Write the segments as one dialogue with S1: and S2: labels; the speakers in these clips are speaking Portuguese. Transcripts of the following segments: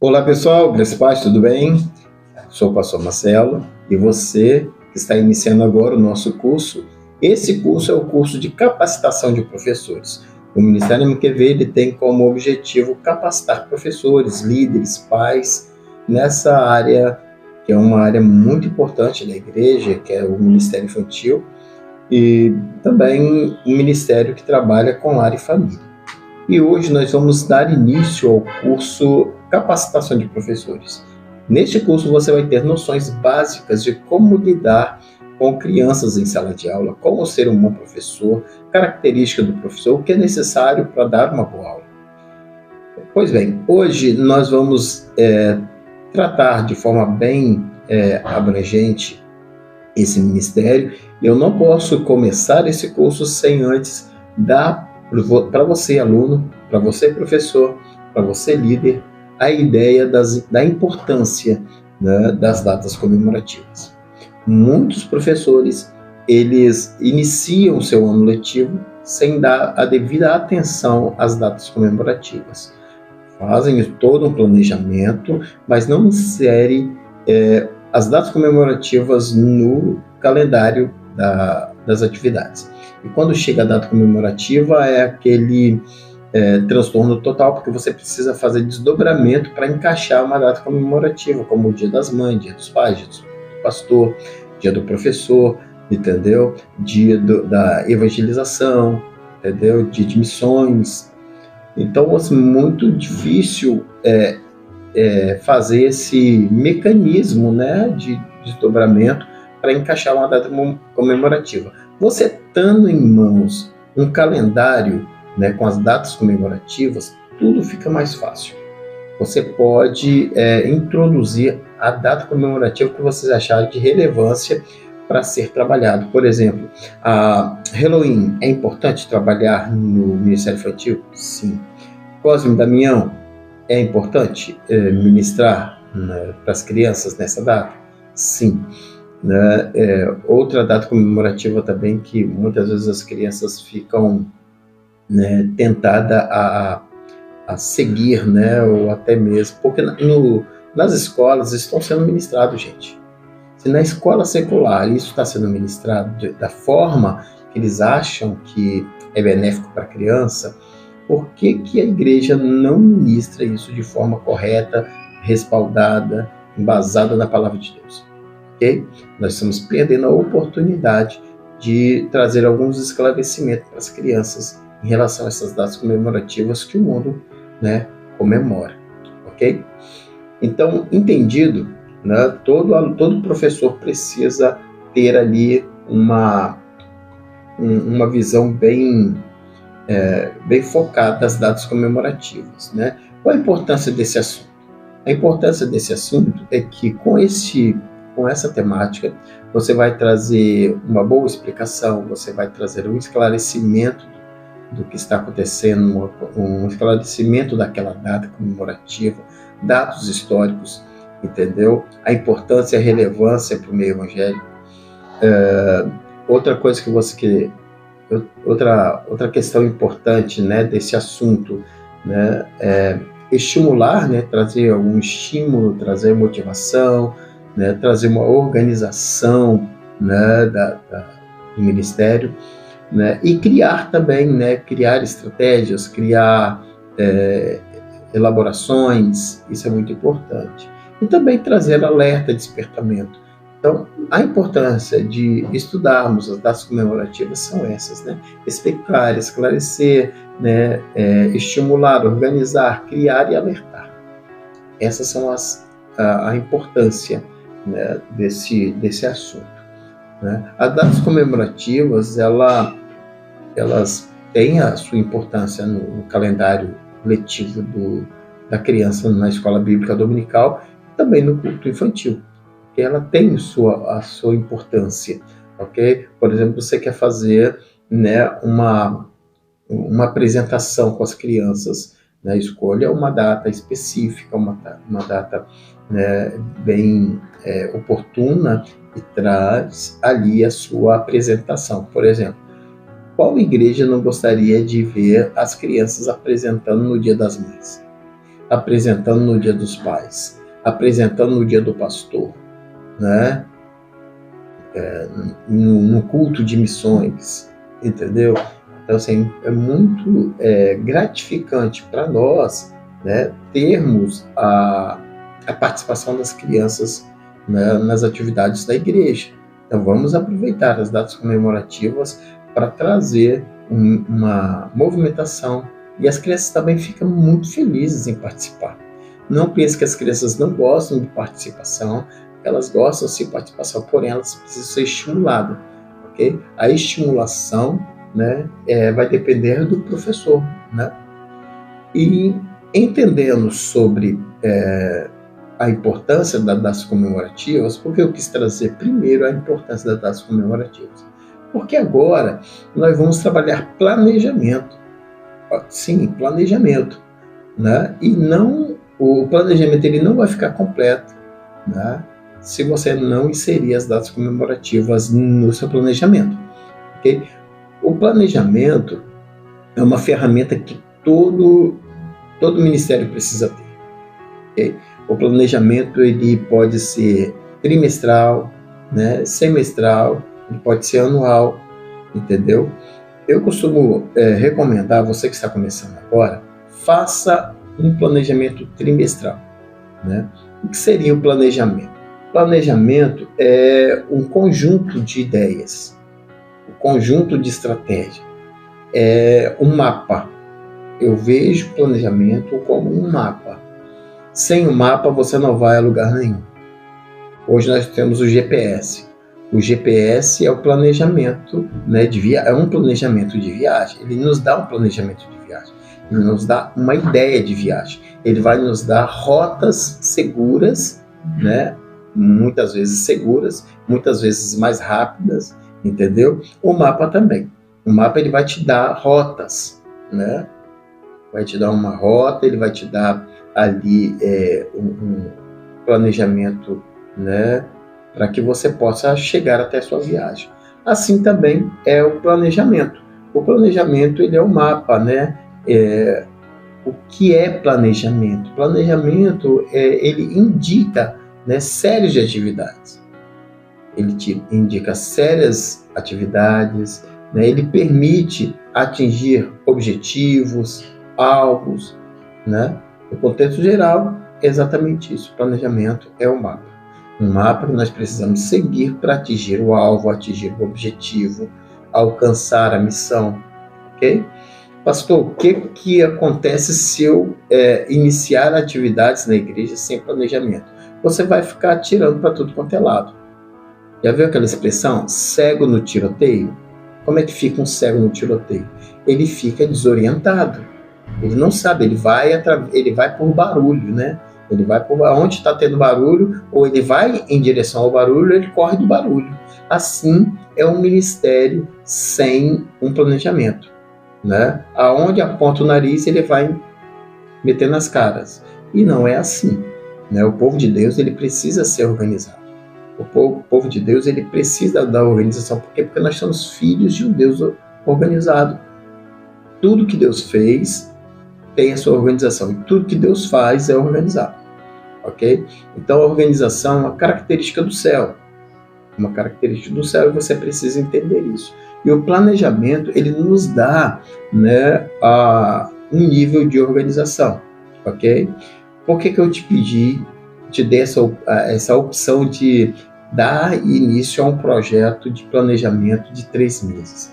S1: Olá pessoal, graças a Deus, tudo bem? Sou o pastor Marcelo e você que está iniciando agora o nosso curso. Esse curso é o curso de capacitação de professores. O Ministério MQV ele tem como objetivo capacitar professores, líderes, pais nessa área que é uma área muito importante da igreja, que é o Ministério Infantil, e também um ministério que trabalha com lar e família. E hoje nós vamos dar início ao curso Capacitação de Professores. Neste curso você vai ter noções básicas de como lidar com crianças em sala de aula, como ser um bom professor, característica do professor, o que é necessário para dar uma boa aula. Pois bem, hoje nós vamos tratar de forma bem abrangente esse ministério. Eu não posso começar esse curso sem antes dar para você, aluno, para você, professor, para você, líder, a ideia da importância, né, das datas comemorativas. Muitos professores, eles iniciam o seu ano letivo sem dar a devida atenção às datas comemorativas. Fazem todo um planejamento, mas não inserem as datas comemorativas no calendário das atividades. E quando chega a data comemorativa é aquele transtorno total, porque você precisa fazer desdobramento para encaixar uma data comemorativa, como o Dia das Mães, Dia dos Pais, Dia do Pastor, Dia do Professor, entendeu? Dia da evangelização, entendeu? Dia de missões. Então, assim, muito difícil fazer esse mecanismo, né, de desdobramento para encaixar uma data comemorativa. Você tendo em mãos um calendário, né, com as datas comemorativas, tudo fica mais fácil. Você pode introduzir a data comemorativa que vocês acharem de relevância para ser trabalhado. Por exemplo, a Halloween é importante trabalhar no Ministério Infantil? Sim. Cosme e Damião é importante ministrar, né, para as crianças nessa data? Sim. Né? Outra data comemorativa também que muitas vezes as crianças ficam, né, tentadas a seguir, né, ou até mesmo, porque nas escolas estão sendo ministrados, gente. Se na escola secular isso está sendo ministrado da forma que eles acham que é benéfico para a criança, por que a igreja não ministra isso de forma correta, respaldada, embasada na palavra de Deus? Okay? Nós estamos perdendo a oportunidade de trazer alguns esclarecimentos para as crianças em relação a essas datas comemorativas que o mundo, né, comemora. Ok? Então, entendido, né, todo professor precisa ter ali uma visão bem focada das datas comemorativas. Né? Qual a importância desse assunto? A importância desse assunto é que com essa temática, você vai trazer uma boa explicação, você vai trazer um esclarecimento do que está acontecendo, um esclarecimento daquela data comemorativa, dados históricos, entendeu? A importância e a relevância para o meio evangélico. Outra coisa outra questão importante, né, desse assunto, né, é estimular, né, trazer algum estímulo, trazer motivação, né, trazer uma organização, né, do ministério, né, e criar também, né, criar estratégias, criar elaborações, isso é muito importante. E também trazer alerta, despertamento. Então, a importância de estudarmos as datas comemorativas são essas, né? Explicar, esclarecer, né, estimular, organizar, criar e alertar. Essas são a importância, né, desse assunto. Né? As datas comemorativas, elas têm a sua importância no calendário letivo da criança na escola bíblica dominical e também no culto infantil, porque ela tem a sua importância, ok? Por exemplo, você quer fazer, né, uma apresentação com as crianças, né? Escolha uma data específica, uma data, né, bem oportuna e traz ali a sua apresentação. Por exemplo, qual igreja não gostaria de ver as crianças apresentando no Dia das Mães? apresentando no Dia dos Pais, apresentando no Dia do Pastor, né? No culto de missões, entendeu? Então, assim, é muito gratificante para nós, né, termos a participação das crianças, né, nas atividades da igreja. Então, vamos aproveitar as datas comemorativas para trazer uma movimentação, e as crianças também ficam muito felizes em participar. Não pense que as crianças não gostam de participação, elas gostam sim de participação, porém elas precisam ser estimuladas, ok? A estimulação, né, vai depender do professor, né? E entendendo sobre a importância das datas comemorativas, porque eu quis trazer primeiro a importância das datas comemorativas, porque agora nós vamos trabalhar planejamento, sim, planejamento, né? E não, o planejamento ele não vai ficar completo, né, se você não inserir as datas comemorativas no seu planejamento, ok? O planejamento é uma ferramenta que todo ministério precisa ter, ok? O planejamento ele pode ser trimestral, né, semestral, ele pode ser anual, entendeu? Eu costumo recomendar, você que está começando agora, faça um planejamento trimestral, né? O que seria o planejamento? Planejamento é um conjunto de ideias, um conjunto de estratégia, é um mapa. Eu vejo planejamento como um mapa. Sem o mapa você não vai a lugar nenhum. Hoje nós temos o GPS. O GPS é o planejamento, né, é um planejamento de viagem. Ele nos dá um planejamento de viagem. Ele nos dá uma ideia de viagem. Ele vai nos dar rotas seguras, né? Muitas vezes seguras, muitas vezes mais rápidas, entendeu? O mapa também. O mapa ele vai te dar rotas, né? Vai te dar uma rota, ele vai te dar ali um planejamento, né, para que você possa chegar até a sua viagem. Assim também é o planejamento. O planejamento ele é o mapa, né? O que é planejamento? Planejamento ele indica, né, séries de atividades. Ele te indica sérias atividades, né? Ele permite atingir objetivos, alvos, né? No contexto geral, é exatamente isso. Planejamento é o mapa. Um mapa que nós precisamos seguir para atingir o alvo, atingir o objetivo, alcançar a missão, ok? Pastor, o que acontece se eu iniciar atividades na igreja sem planejamento? Você vai ficar atirando para tudo quanto é lado. Já viu aquela expressão, cego no tiroteio? Como é que fica um cego no tiroteio? Ele fica desorientado. Ele não sabe, ele vai por barulho, né? Ele vai por onde está tendo barulho, ou ele vai em direção ao barulho, ou ele corre do barulho. Assim é um ministério sem um planejamento, né? Aonde aponta o nariz, ele vai metendo as caras. E não é assim, né? O povo de Deus ele precisa ser organizado. O povo de Deus ele precisa da organização. Por quê? Porque nós somos filhos de um Deus organizado. Tudo que Deus fez tem a sua organização. E tudo que Deus faz é organizado. Ok? Então a organização é uma característica do céu. Uma característica do céu e você precisa entender isso. E o planejamento ele nos dá, né, um nível de organização. Ok? Por que eu te dei essa opção de dar início a um projeto de planejamento de 3 meses?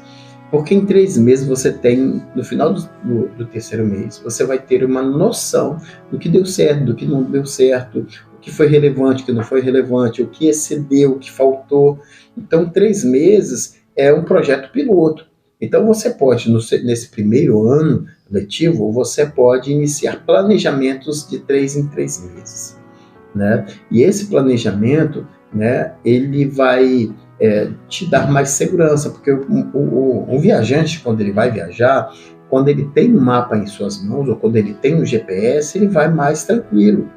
S1: Porque em 3 meses você tem, no final do terceiro mês, você vai ter uma noção do que deu certo, do que não deu certo, o que foi relevante, o que não foi relevante, o que excedeu, o que faltou. Então, 3 meses é um projeto piloto. Então, você pode, nesse primeiro ano letivo, você pode iniciar planejamentos de 3 em 3 meses, né? E esse planejamento, né, ele vai te dar mais segurança, porque o viajante, quando ele vai viajar, quando ele tem um mapa em suas mãos, ou quando ele tem um GPS, ele vai mais tranquilo.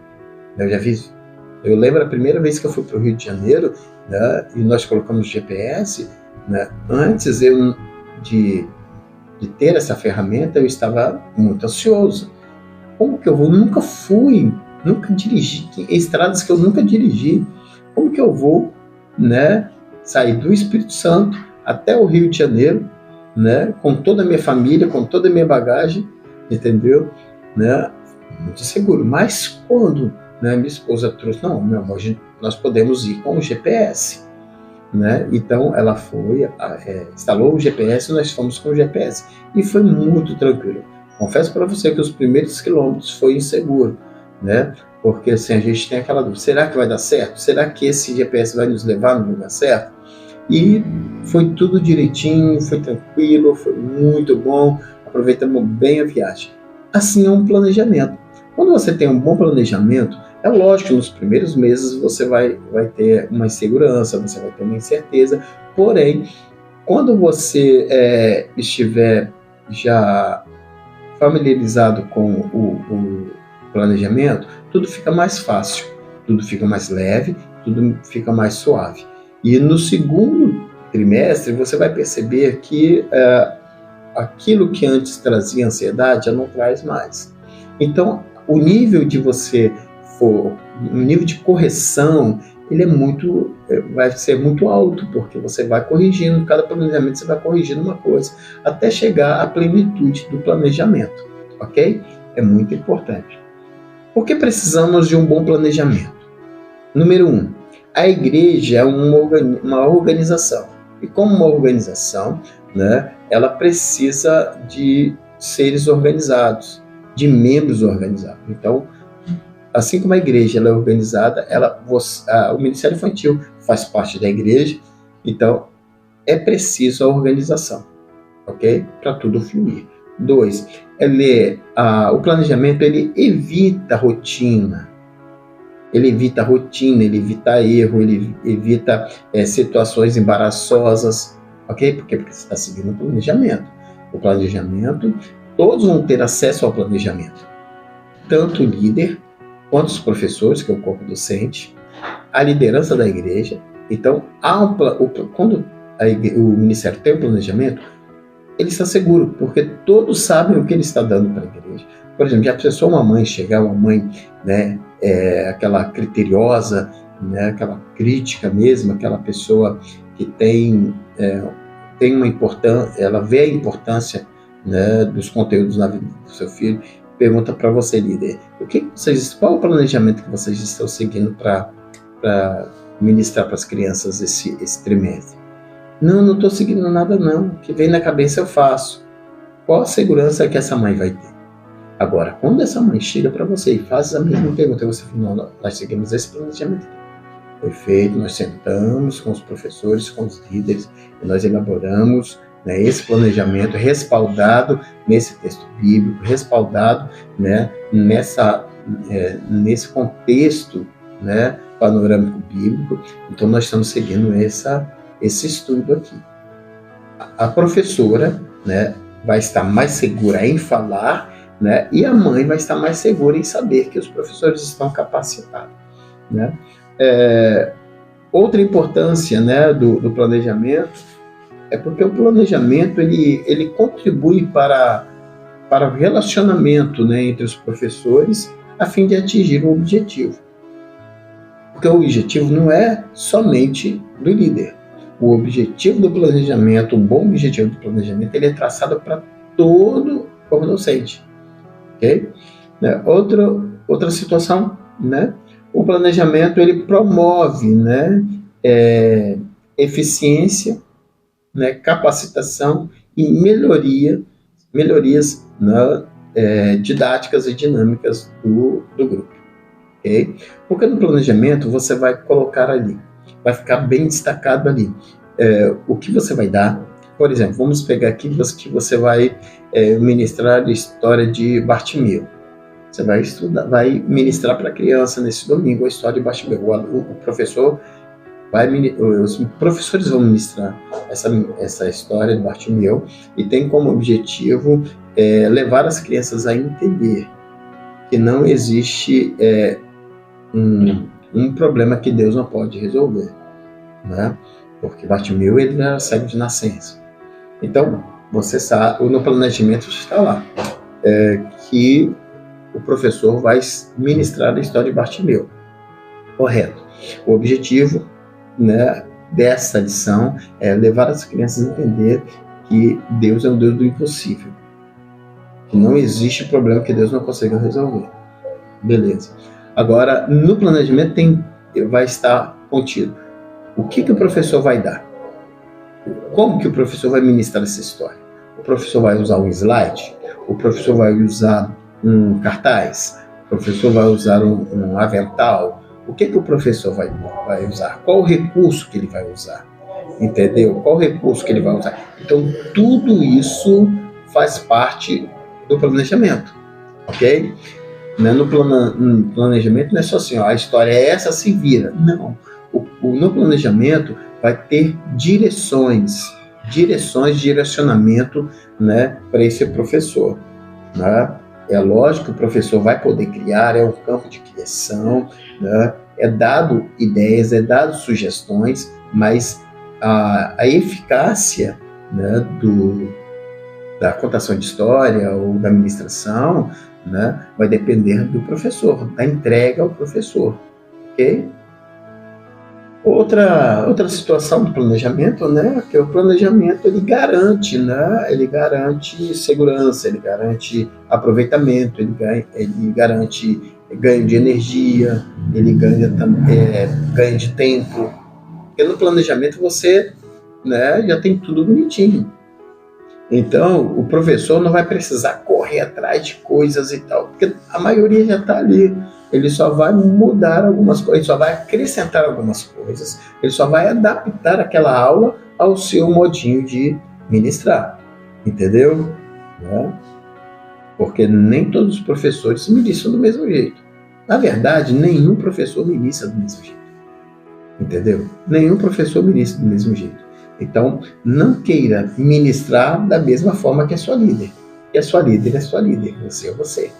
S1: Eu lembro a primeira vez que eu fui para o Rio de Janeiro, né, e nós colocamos GPS, né, antes de ter essa ferramenta, eu estava muito ansioso. como que eu vou? Nunca fui, nunca dirigi, estradas que eu nunca dirigi. Como que eu vou, né, sair do Espírito Santo até o Rio de Janeiro, né, com toda a minha família, com toda a minha bagagem, entendeu? Né? Muito seguro. Mas quando, né, minha esposa trouxe, não, meu amor, nós podemos ir com o GPS. Né? Então ela foi, instalou o GPS e nós fomos com o GPS. E foi muito tranquilo. Confesso para você que os primeiros quilômetros foi inseguro, né? Porque assim, a gente tem aquela dúvida, será que vai dar certo? Será que esse GPS vai nos levar no lugar certo? E foi tudo direitinho, foi tranquilo, foi muito bom, aproveitamos bem a viagem. Assim é um planejamento. Quando você tem um bom planejamento, é lógico que nos primeiros meses você vai ter uma insegurança, você vai ter uma incerteza, porém, quando você estiver já familiarizado com o planejamento, tudo fica mais fácil, tudo fica mais leve, tudo fica mais suave. E no segundo trimestre você vai perceber que aquilo que antes trazia ansiedade já não traz mais. Então, o nível de o nível de correção, ele vai ser muito alto, porque você vai corrigindo, cada planejamento você vai corrigindo uma coisa, até chegar à plenitude do planejamento, ok? É muito importante. Por que precisamos de um bom planejamento? Número 1, a igreja é uma organização, e como uma organização, né, ela precisa de seres organizados, de membros organizados. Então, assim como a igreja ela é organizada, o Ministério Infantil faz parte da igreja, então é preciso a organização, ok? Para tudo fluir. 2, o planejamento ele evita rotina, ele evita erro, ele evita situações embaraçosas, ok? Porque você está seguindo o planejamento. O planejamento, todos vão ter acesso ao planejamento, tanto o líder quanto os professores, que é o corpo docente, a liderança da igreja. Então, quando o ministério tem um planejamento, ele está seguro, porque todos sabem o que ele está dando para a igreja. Por exemplo, já pensou uma mãe chegar, né, aquela criteriosa, né, aquela crítica mesmo, aquela pessoa que tem uma importância, ela vê a importância, né, dos conteúdos na vida do seu filho, pergunta para você, líder, qual o planejamento que vocês estão seguindo para ministrar para as crianças esse trimestre? Não estou seguindo nada não, o que vem na cabeça eu faço. Qual a segurança que essa mãe vai ter? Agora, quando essa mãe chega para você e faz a mesma pergunta, você fala, não, nós seguimos esse planejamento. Perfeito, nós sentamos com os professores, com os líderes, e nós elaboramos, né, esse planejamento respaldado nesse texto bíblico, respaldado, né, nesse contexto, né, panorâmico bíblico. Então, nós estamos seguindo esse estudo aqui. A professora, né, vai estar mais segura em falar, né, e a mãe vai estar mais segura em saber que os professores estão capacitados, né? Outra importância, né, do planejamento é porque o planejamento ele contribui para o relacionamento, né, entre os professores a fim de atingir um objetivo. Porque o objetivo não é somente do líder. O objetivo do planejamento, um bom objetivo do planejamento, ele é traçado para todo o docente. Okay? Outra situação, né? O planejamento ele promove, né, eficiência, né, capacitação e melhorias, né, didáticas e dinâmicas do grupo. Okay? Porque no planejamento você vai colocar ali, vai ficar bem destacado ali o que você vai dar. Por exemplo, vamos pegar aqui que você vai ministrar a história de Bartimeu. Você vai ministrar para a criança nesse domingo a história de Bartimeu. Os professores vão ministrar essa história de Bartimeu e tem como objetivo levar as crianças a entender que não existe um problema que Deus não pode resolver, né? Porque Bartimeu ele era cego de nascença. Então, você sabe, no planejamento está lá, que o professor vai ministrar a história de Bartimeu. Correto. O objetivo, né, dessa lição é levar as crianças a entender que Deus é um Deus do impossível. Que não existe problema que Deus não consiga resolver. Beleza. Agora, no planejamento vai estar contido o que o professor vai dar. Como que o professor vai ministrar essa história? O professor vai usar um slide? O professor vai usar um cartaz? O professor vai usar um avental? O que o professor vai usar? Qual o recurso que ele vai usar? Entendeu? Qual o recurso que ele vai usar? Então, tudo isso faz parte do planejamento, ok? No planejamento não é só assim, ó, a história é essa, se vira. Não. No planejamento vai ter direcionamento, né, para esse professor. Né? É lógico que o professor vai poder criar, é um campo de criação, né? É dado ideias, é dado sugestões, mas a eficácia, né, da contação de história ou da ministração, né, vai depender do professor, da entrega ao professor, ok? Outra situação do planejamento, né, que o planejamento ele garante, né, ele garante segurança, ele garante aproveitamento, ele garante ganho de energia, ele ganho de tempo, porque no planejamento você, né, já tem tudo bonitinho. Então, o professor não vai precisar correr atrás de coisas e tal, porque a maioria já está ali. Ele só vai mudar algumas coisas, ele só vai acrescentar algumas coisas, ele só vai adaptar aquela aula ao seu modinho de ministrar, entendeu? Né? Porque nem todos os professores ministram do mesmo jeito. Na verdade, nenhum professor ministra do mesmo jeito, entendeu? Nenhum professor ministra do mesmo jeito. Então, não queira ministrar da mesma forma que a sua líder. E a sua líder é sua líder, você é você.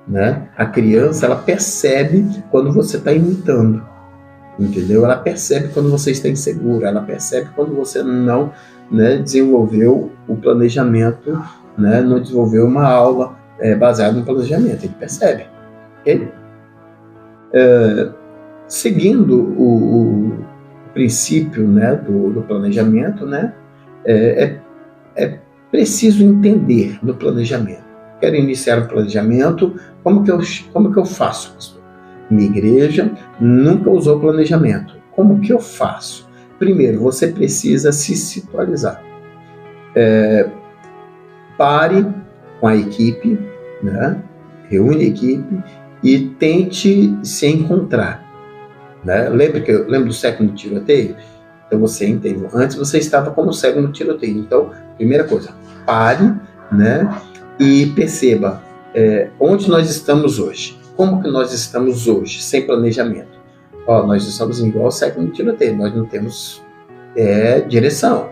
S1: Né? A criança, ela percebe quando você está imitando, entendeu? Ela percebe quando você está inseguro, ela percebe quando você não, né, desenvolveu o planejamento, né, não desenvolveu uma aula baseada no planejamento, ele percebe. Okay? Seguindo o princípio, né, do planejamento, né, é preciso entender no planejamento. Quero iniciar o planejamento, como que eu faço, pastor? Minha igreja nunca usou planejamento. Como que eu faço? Primeiro, você precisa se situalizar. Pare com a equipe, né? Reúne a equipe e tente se encontrar. Né? Lembra do cego no tiroteio? Então você entende. Antes você estava como cego no tiroteio. Então, primeira coisa, pare, né? E perceba onde nós estamos hoje. Como que nós estamos hoje, sem planejamento? Nós estamos igual cego no tiroteio. Nós não temos direção.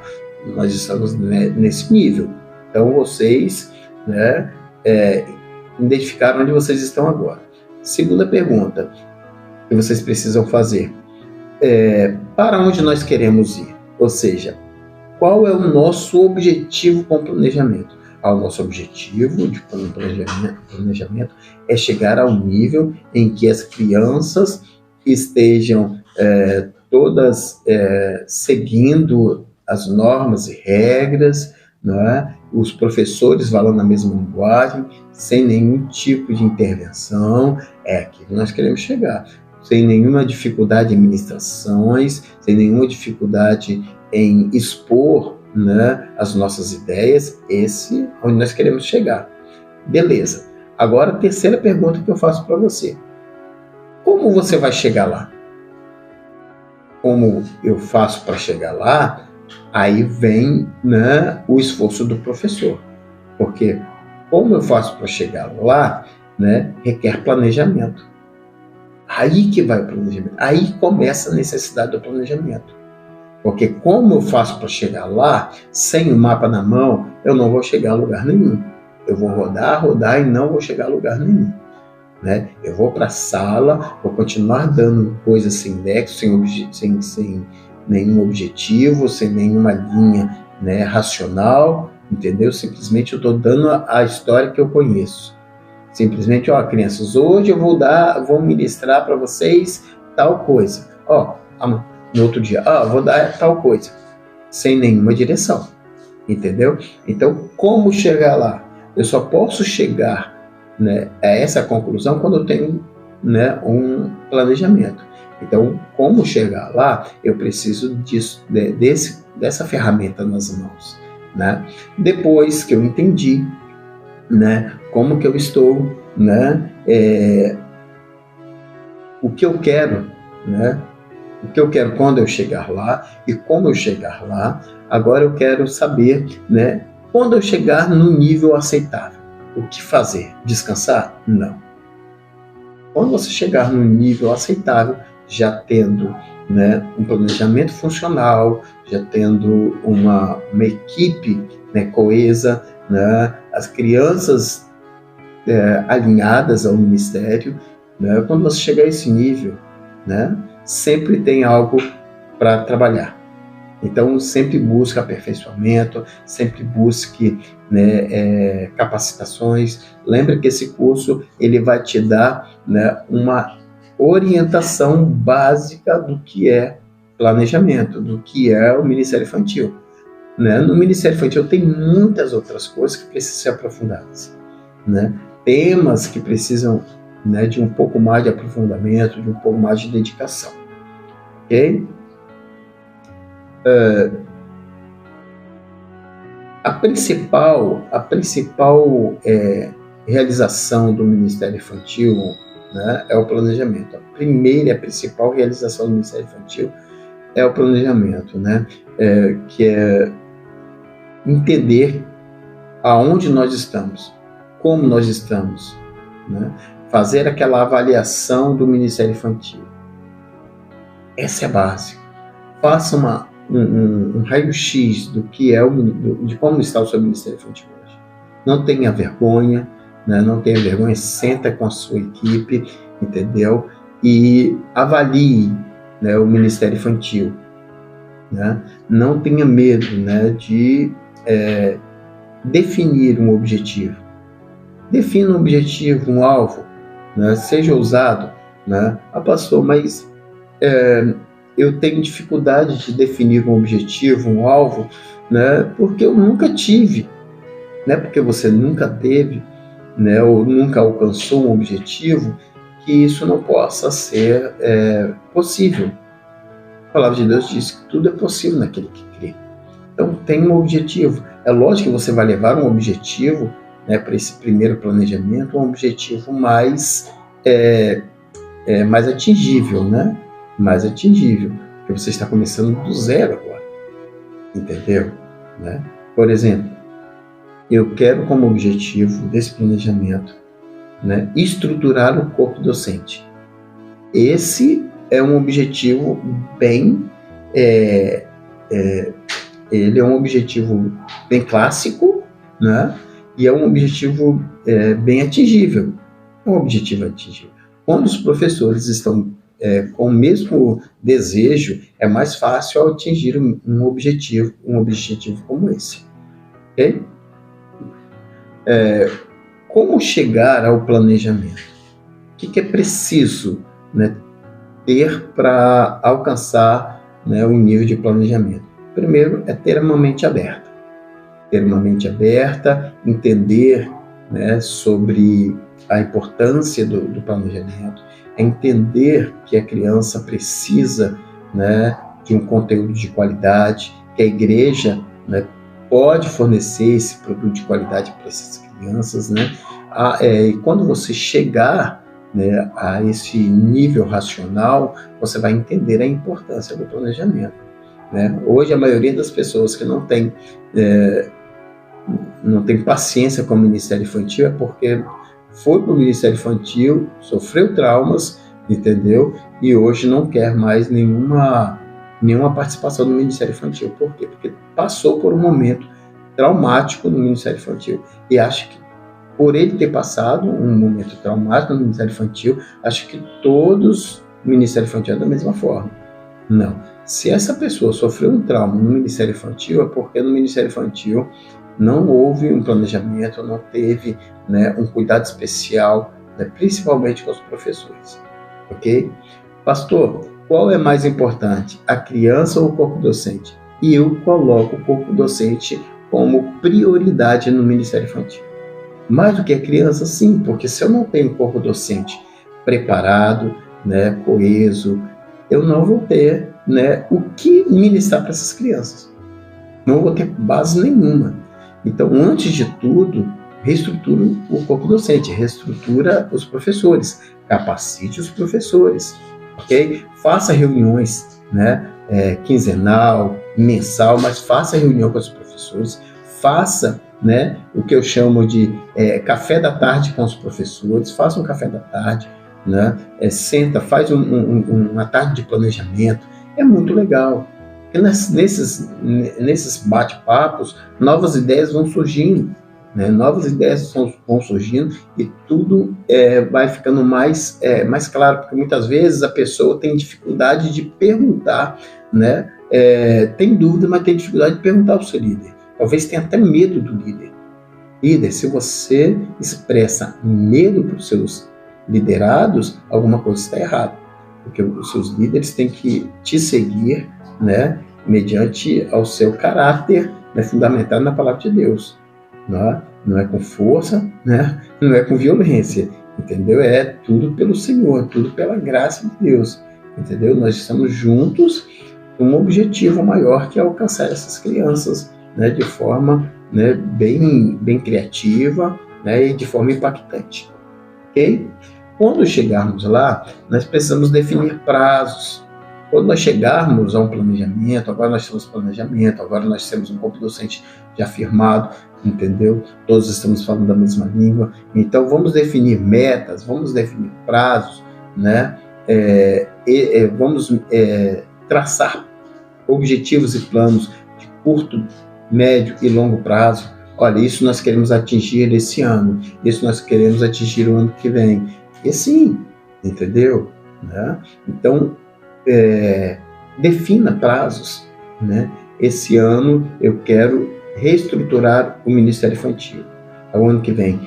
S1: Nós estamos nesse nível. Então vocês, né, identificaram onde vocês estão agora. Segunda pergunta que vocês precisam fazer: para onde nós queremos ir? Ou seja, qual é o nosso objetivo com o planejamento? O nosso objetivo com o planejamento é chegar ao nível em que as crianças estejam todas seguindo as normas e regras, né? Os professores falando a mesma linguagem, sem nenhum tipo de intervenção. É aqui que nós queremos chegar. Sem nenhuma dificuldade em ministrações, sem nenhuma dificuldade em expor, né, as nossas ideias. Esse é onde nós queremos chegar. Beleza. Agora, a terceira pergunta que eu faço para você: como você vai chegar lá? Como eu faço para chegar lá? Aí vem, né, o esforço do professor. Porque como eu faço para chegar lá, né, requer planejamento. Aí que vai o planejamento. Aí começa a necessidade do planejamento. Porque como eu faço para chegar lá, sem o mapa na mão, eu não vou chegar a lugar nenhum. Eu vou rodar e não vou chegar a lugar nenhum. Né? Eu vou para a sala, vou continuar dando coisas sem nexo, sem nenhum objetivo, sem nenhuma linha, né, racional, entendeu? Simplesmente eu estou dando a história que eu conheço. Simplesmente, ó, crianças, hoje eu vou ministrar para vocês tal coisa. Ó, no outro dia, vou dar tal coisa. Sem nenhuma direção. Entendeu? Então, como chegar lá? Eu só posso chegar, né, a essa conclusão quando eu tenho, né, um planejamento. Então, como chegar lá? Eu preciso disso, dessa ferramenta nas mãos. Né? Depois que eu entendi, né, como que eu estou, né, o que eu quero, né, o que eu quero quando eu chegar lá e como eu chegar lá. Agora eu quero saber, né, quando eu chegar no nível aceitável, o que fazer? Descansar? Não. Quando você chegar no nível aceitável, já tendo, né, um planejamento funcional, já tendo uma equipe, né, coesa, né, as crianças alinhadas ao ministério, né, quando você chegar a esse nível, né, sempre tem algo para trabalhar. Então, sempre busque aperfeiçoamento, sempre busque, né, capacitações. Lembre que esse curso ele vai te dar, né, uma orientação básica do que é planejamento, do que é o Ministério Infantil. Né? No Ministério Infantil tem muitas outras coisas que precisam ser aprofundadas. Né? Temas que precisam, né, de um pouco mais de aprofundamento, de um pouco mais de dedicação. Ok? A principal realização do Ministério Infantil, né, é o planejamento. A primeira e a principal realização do Ministério Infantil é o planejamento, né, que é entender aonde nós estamos, como nós estamos, né, fazer aquela avaliação do Ministério Infantil. Essa é a base. Faça um raio-x do que é de como está o seu Ministério Infantil hoje. Não tenha vergonha, né? Não tenha vergonha, senta com a sua equipe, entendeu? E avalie, né, o Ministério Infantil. Né? Não tenha medo, né, de definir um objetivo. Defina um objetivo, um alvo, né? Seja ousado. Né? Pastor, mas eu tenho dificuldade de definir um objetivo, um alvo, né, porque eu nunca tive. Não é porque você nunca teve, né, ou nunca alcançou um objetivo, que isso não possa ser possível. A palavra de Deus diz que tudo é possível naquele que crê. Então, tem um objetivo. É lógico que você vai levar um objetivo, né, para esse primeiro planejamento, um objetivo mais atingível, né? Mais atingível, porque você está começando do zero agora, entendeu? Né? Por exemplo, eu quero como objetivo desse planejamento, né, estruturar o corpo docente. Esse é um objetivo bem, ele é um objetivo bem clássico, né? E é um objetivo bem atingível. É um objetivo atingível. Quando os professores estão com o mesmo desejo, é mais fácil atingir um objetivo como esse. Okay? Como chegar ao planejamento? O que é preciso, né, ter para alcançar, né, um nível de planejamento? Primeiro é ter uma mente aberta. Ter uma mente aberta, entender, né, sobre a importância do planejamento, é entender que a criança precisa, né, de um conteúdo de qualidade, que a igreja, né, pode fornecer esse produto de qualidade para essas crianças, né? E quando você chegar, né, a esse nível racional, você vai entender a importância do planejamento. Né? Hoje, a maioria das pessoas que não tem paciência com o Ministério Infantil é porque foi para o Ministério Infantil, sofreu traumas, entendeu? E hoje não quer mais nenhuma participação no Ministério Infantil. Por quê? Porque passou por um momento traumático no Ministério Infantil e acha que, por ele ter passado um momento traumático no Ministério Infantil, acha que todos no Ministério Infantil é da mesma forma. Não. Se essa pessoa sofreu um trauma no Ministério Infantil, é porque no Ministério Infantil não houve um planejamento, não teve, né, um cuidado especial, né, principalmente com os professores, ok? Pastor, qual é mais importante, a criança ou o corpo docente? E eu coloco o corpo docente como prioridade no Ministério Infantil. Mais do que a criança, sim, porque se eu não tenho um corpo docente preparado, né, coeso, eu não vou ter, né, o que ministrar para essas crianças. Não vou ter base nenhuma. Então, antes de tudo, reestrutura o corpo docente, reestrutura os professores, capacite os professores, ok? Faça reuniões, né, quinzenal, mensal, mas faça reunião com os professores, faça, né, o que eu chamo de café da tarde com os professores, faça um café da tarde, né, senta, faz uma tarde de planejamento, é muito legal. Porque nesses bate-papos, novas ideias vão surgindo, né? Novas ideias vão surgindo e tudo vai ficando mais claro, porque muitas vezes a pessoa tem dificuldade de perguntar, né? Tem dúvida, mas tem dificuldade de perguntar para o seu líder. Talvez tenha até medo do líder. Líder, se você expressa medo para os seus liderados, alguma coisa está errada, porque os seus líderes têm que te seguir, né, mediante ao seu caráter, né, fundamentado na palavra de Deus. Não é com força, né, não é com violência, entendeu? É tudo pelo Senhor, tudo pela graça de Deus, entendeu? Nós estamos juntos com um objetivo maior, que é alcançar essas crianças, né, de forma, né, bem criativa, né, e de forma impactante. Ok? Quando chegarmos lá, nós precisamos definir prazos. Quando nós chegarmos a um planejamento, agora nós temos planejamento, agora nós temos um corpo docente já firmado, entendeu? Todos estamos falando da mesma língua. Então, vamos definir metas, vamos definir prazos, né? Vamos traçar objetivos e planos de curto, médio e longo prazo. Olha, isso nós queremos atingir esse ano, isso nós queremos atingir o ano que vem. E assim, entendeu? Né? Então, defina prazos, né? Esse ano eu quero reestruturar o Ministério Infantil. O ano que vem.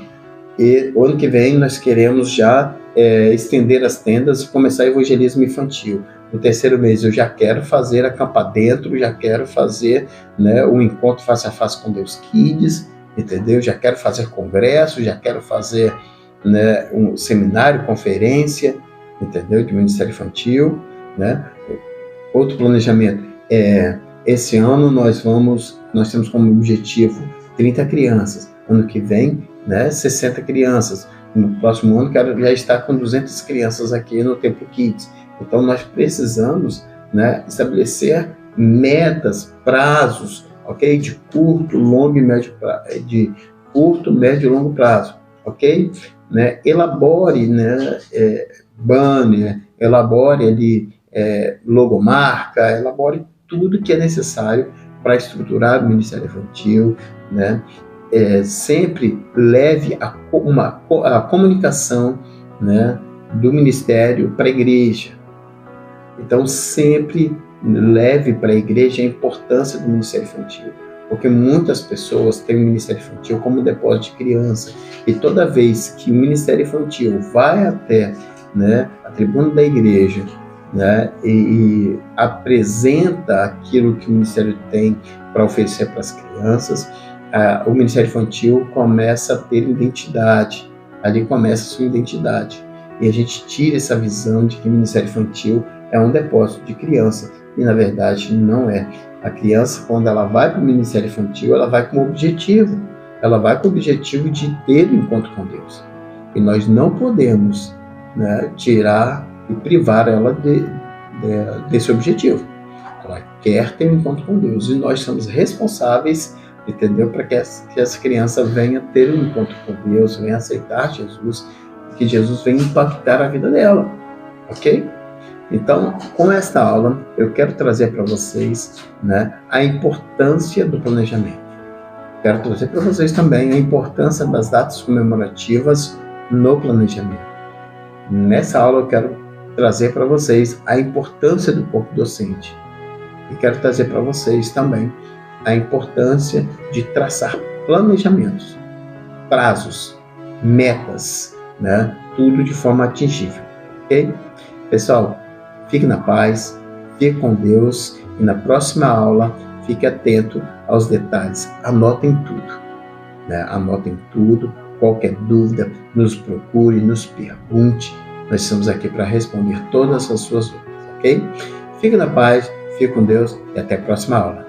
S1: E o ano que vem nós queremos já estender as tendas e começar o evangelismo infantil. No terceiro mês eu já quero fazer a Campa Dentro, já quero fazer, né, o encontro face a face com Deus Kids, entendeu? Já quero fazer congresso, já quero fazer, né, um seminário, conferência, entendeu? De Ministério Infantil, né? Outro planejamento esse ano nós temos como objetivo 30 crianças, ano que vem, né, 60 crianças, no próximo ano quero já estar com 200 crianças aqui no Templo Kids. Então nós precisamos, né, estabelecer metas, prazos, ok, de curto, longo e médio e longo prazo, ok, né? Elabore, né, banner, elabore ali logomarca, elabore tudo que é necessário para estruturar o Ministério Infantil, né? Sempre leve a comunicação, né, do Ministério para a igreja. Então, sempre leve para a igreja a importância do Ministério Infantil, porque muitas pessoas têm o Ministério Infantil como depósito de criança, e toda vez que o Ministério Infantil vai até, né, a tribuna da igreja, né, e apresenta aquilo que o Ministério tem para oferecer para as crianças, o Ministério Infantil começa a ter identidade, ali começa a sua identidade, e a gente tira essa visão de que o Ministério Infantil é um depósito de criança, e na verdade não é. A criança, quando ela vai para o Ministério Infantil, ela vai com o objetivo, de ter um encontro com Deus, e nós não podemos, né, tirar e privar ela desse objetivo. Ela quer ter um encontro com Deus, e nós somos responsáveis, entendeu, para que essa criança venha ter um encontro com Deus, venha aceitar Jesus, que Jesus venha impactar a vida dela, ok? Então, com esta aula, eu quero trazer para vocês, né, a importância do planejamento. Quero trazer para vocês também a importância das datas comemorativas no planejamento. Nessa aula, eu quero trazer para vocês a importância do corpo docente. E quero trazer para vocês também a importância de traçar planejamentos, prazos, metas, né? Tudo de forma atingível, ok? Pessoal, fique na paz, fique com Deus e na próxima aula fique atento aos detalhes. Anotem tudo, né? Anotem tudo. Qualquer dúvida, nos procure, nos pergunte. Nós estamos aqui para responder todas as suas dúvidas, ok? Fique na paz, fique com Deus e até a próxima aula.